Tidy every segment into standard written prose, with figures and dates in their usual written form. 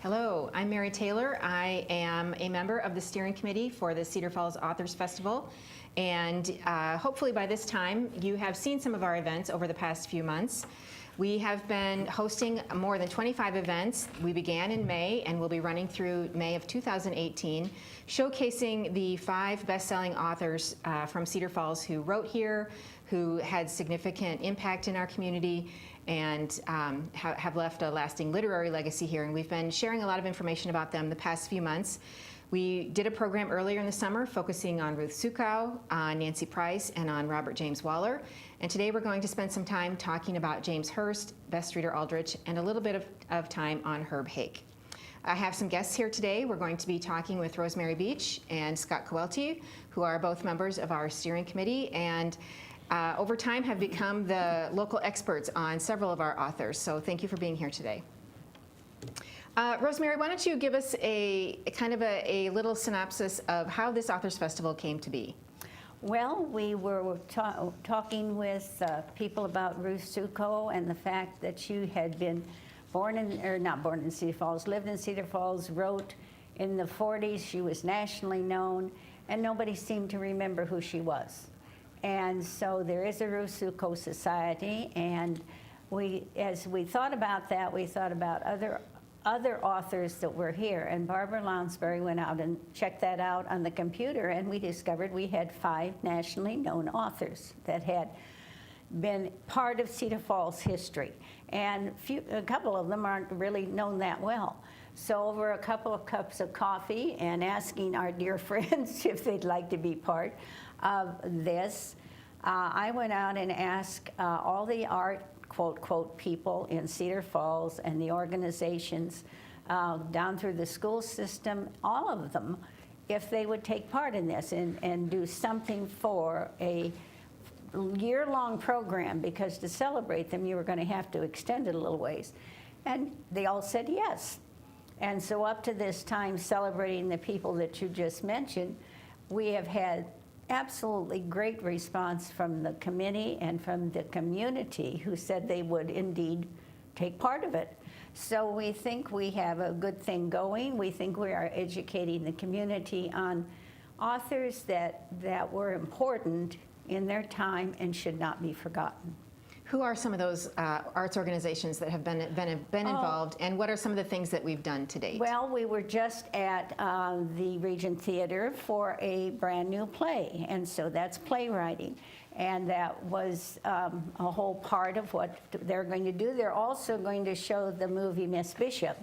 Hello, I'm Mary Taylor. I am a member of the steering committee for the Cedar Falls Authors Festival. And hopefully by this time, you have seen some of our events over the past few months. We have been hosting more than 25 events. We began in May and will be running through May of 2018, showcasing the 5 best-selling authors from Cedar Falls who wrote here, who had significant impact in our community, and have left a lasting literary legacy here. And we've been sharing a lot of information about them the past few months. We did a program earlier in the summer focusing on Ruth Sukow, on Nancy Price, and on Robert James Waller. And today we're going to spend some time talking about James Hearst, Best Reader Aldrich, and a little bit of time on Herb Hake. I have some guests here today. We're going to be talking with Rosemary Beach and Scott Coelty, who are both members of our steering committee, and over time have become the local experts on several of our authors. So thank you for being here today. Rosemary, why don't you give us a kind of a little synopsis of how this Authors Festival came to be? Well, we were talking with people about Ruth Sukow and the fact that she had been born in, or not born in Cedar Falls, lived in Cedar Falls, wrote in the 40s. She was nationally known, and nobody seemed to remember who she was. And so there is a Ruth Sukow Society, and as we thought about that, we thought about other authors that were here, and Barbara Lounsbury went out and checked that out on the computer, and we discovered we had 5 nationally known authors that had been part of Cedar Falls history, and a couple of them aren't really known that well. So over a couple of cups of coffee and asking our dear friends if they'd like to be part of this, I went out and asked all the art quote people in Cedar Falls and the organizations down through the school system, all of them, if they would take part in this and do something for a year-long program, because to celebrate them you were going to have to extend it a little ways. And they all said yes. And so up to this time, celebrating the people that you just mentioned, we have had absolutely great response from the committee and from the community, who said they would indeed take part of it. So we think we have a good thing going. We think we are educating the community on authors that were important in their time and should not be forgotten. Who are some of those arts organizations that have been involved, and what are some of the things that we've done to date? Well, we were just at the Regent Theater for a brand new play, and so that's playwriting. And that was a whole part of what they're going to do. They're also going to show the movie Miss Bishop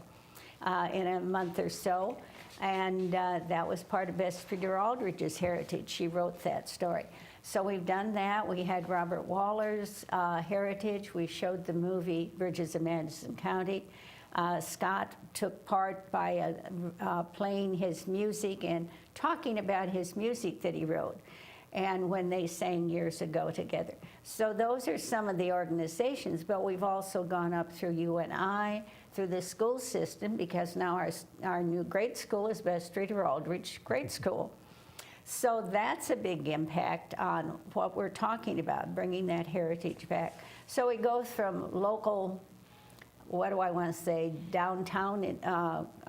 in a month or so, and that was part of Best Reader Aldrich's heritage. She wrote that story. So we've done that. We had Robert Waller's heritage. We showed the movie Bridges of Madison County. Scott took part by playing his music and talking about his music that he wrote and when they sang years ago together. So those are some of the organizations, but we've also gone up through UNI, through the school system, because now our new grade school is Best Reader Aldrich Grade School. So that's a big impact on what we're talking about, bringing that heritage back. So we go from local, what do I want to say, downtown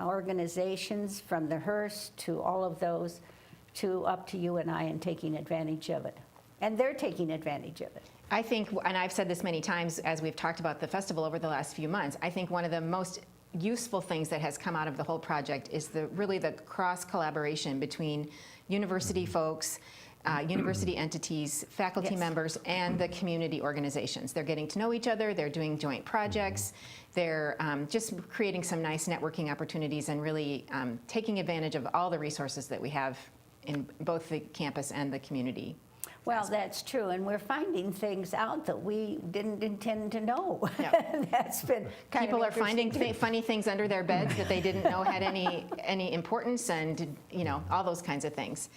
organizations, from the Hearst to all of those, to up to UNI and taking advantage of it. And they're taking advantage of it. I think, and I've said this many times as we've talked about the festival over the last few months, I think one of the most useful things that has come out of the whole project is really the cross-collaboration between university folks, university entities, faculty members, and the community organizations. They're getting to know each other, they're doing joint projects, they're just creating some nice networking opportunities and really taking advantage of all the resources that we have in both the campus and the community. Well, that's true, and we're finding things out that we didn't intend to know. Yep. That's been kind People of are finding funny things under their beds that they didn't know had any importance, and all those kinds of things.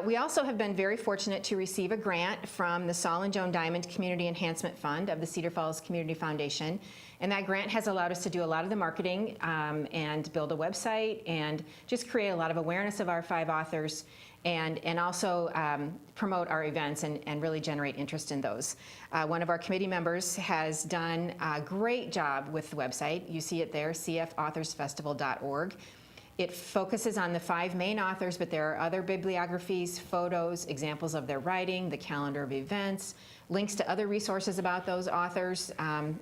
We also have been very fortunate to receive a grant from the Saul and Joan Diamond Community Enhancement Fund of the Cedar Falls Community Foundation, And that grant has allowed us to do a lot of the marketing and build a website and just create a lot of awareness of our 5 authors and also promote our events and really generate interest in those. One of our committee members has done a great job with the website. You see it there, cfauthorfestival.org. It focuses on the 5 main authors, but there are other bibliographies, photos, examples of their writing, the calendar of events, links to other resources about those authors,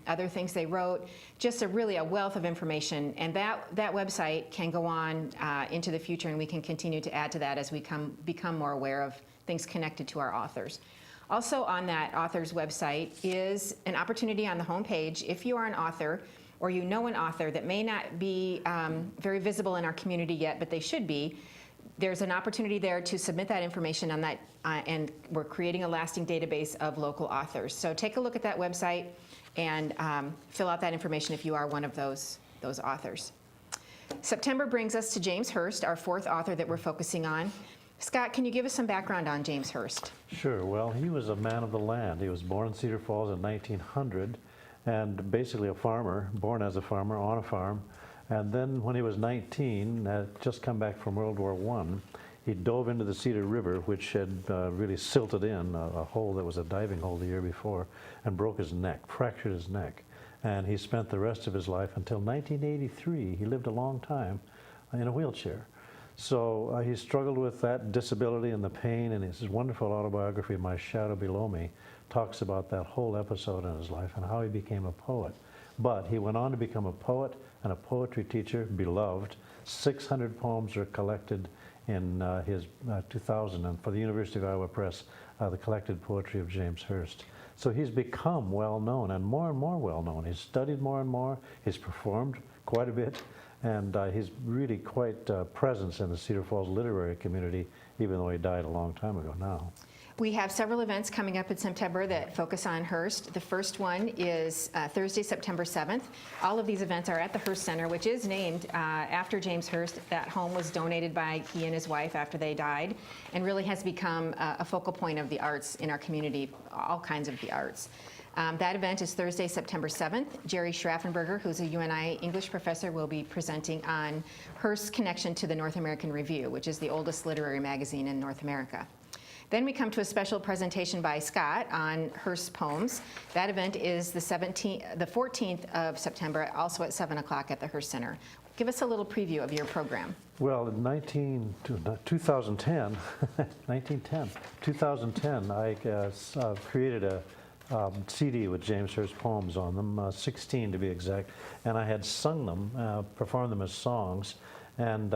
other things they wrote, just really a wealth of information. And that website can go on into the future, and we can continue to add to that as we become more aware of things connected to our authors. Also on that author's website is an opportunity on the homepage. If you are an author or you know an author that may not be very visible in our community yet, but they should be, there's an opportunity there to submit that information on that, and we're creating a lasting database of local authors. So take a look at that website and fill out that information if you are one of those authors. September brings us to James Hearst, our 4th author that we're focusing on. Scott, can you give us some background on James Hearst? Sure. Well, he was a man of the land. He was born in Cedar Falls in 1900 and basically a farmer, born as a farmer on a farm. And then when he was 19, had just come back from World War I, he dove into the Cedar River, which had really silted in a hole that was a diving hole the year before, and broke his neck, fractured his neck. And he spent the rest of his life until 1983. He lived a long time in a wheelchair. So he struggled with that disability and the pain, and his wonderful autobiography, My Shadow Below Me, talks about that whole episode in his life and how he became a poet. But he went on to become a poet and a poetry teacher, beloved. 600 poems are collected in his 2000, and for the University of Iowa Press, the collected poetry of James Hearst. So he's become well known and more well known. He's studied more and more, he's performed quite a bit, and he's really quite a presence in the Cedar Falls literary community, even though he died a long time ago now. We have several events coming up in September that focus on Hearst. The first one is Thursday, September 7th. All of these events are at the Hearst Center, which is named after James Hearst. That home was donated by he and his wife after they died, and really has become a focal point of the arts in our community, all kinds of the arts. That event is Thursday, September 7th. Jerry Schraffenberger, who's a UNI English professor, will be presenting on Hearst's connection to the North American Review, which is the oldest literary magazine in North America. Then we come to a special presentation by Scott on Hearst's poems. That event is the 14th of September, also at 7 o'clock at the Hearst Center. Give us a little preview of your program. Well, in 2010, I created a CD with James Hearst poems on them, 16 to be exact, and I had sung them, performed them as songs, and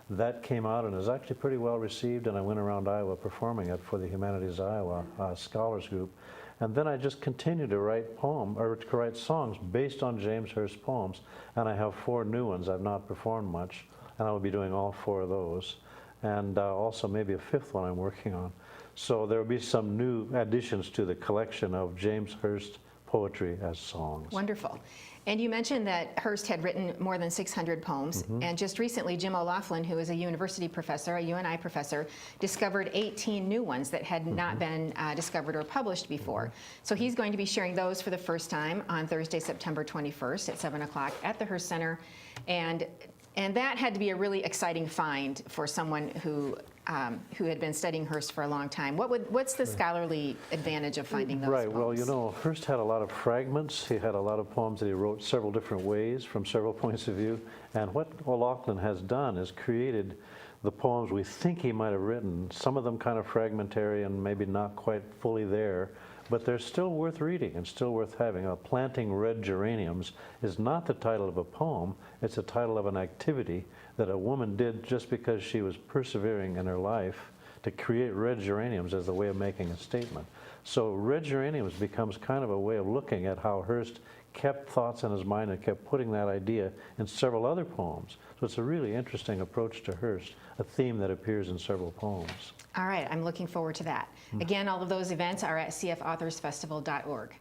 that came out and is actually pretty well received, and I went around Iowa performing it for the Humanities Iowa Scholars Group. And then I just continued to write songs based on James Hearst poems, and I have 4 new ones. I've not performed much, and I will be doing all 4 of those, and also maybe a 5th one I'm working on. So there will be some new additions to the collection of James Hearst poetry as songs. Wonderful. And you mentioned that Hearst had written more than 600 poems, and just recently Jim O'Loughlin, who is a university professor, a UNI professor, discovered 18 new ones that had not been discovered or published before. So he's going to be sharing those for the first time on Thursday, September 21st at 7 o'clock at the Hearst Center. And that had to be a really exciting find for someone who had been studying Hearst for a long time. What's the scholarly advantage of finding those Right, poems? well, you know, Hearst had a lot of fragments. He had a lot of poems that he wrote several different ways from several points of view. And what O'Loughlin has done is created the poems we think he might have written, some of them kind of fragmentary and maybe not quite fully there, but they're still worth reading and still worth having. Planting Red Geraniums is not the title of a poem, it's the title of an activity that a woman did just because she was persevering in her life to create red geraniums as a way of making a statement. So Red Geraniums becomes kind of a way of looking at how Hearst kept thoughts in his mind and kept putting that idea in several other poems. So it's a really interesting approach to Hearst, a theme that appears in several poems. All right, I'm looking forward to that. Again, all of those events are at cfauthorfestival.org.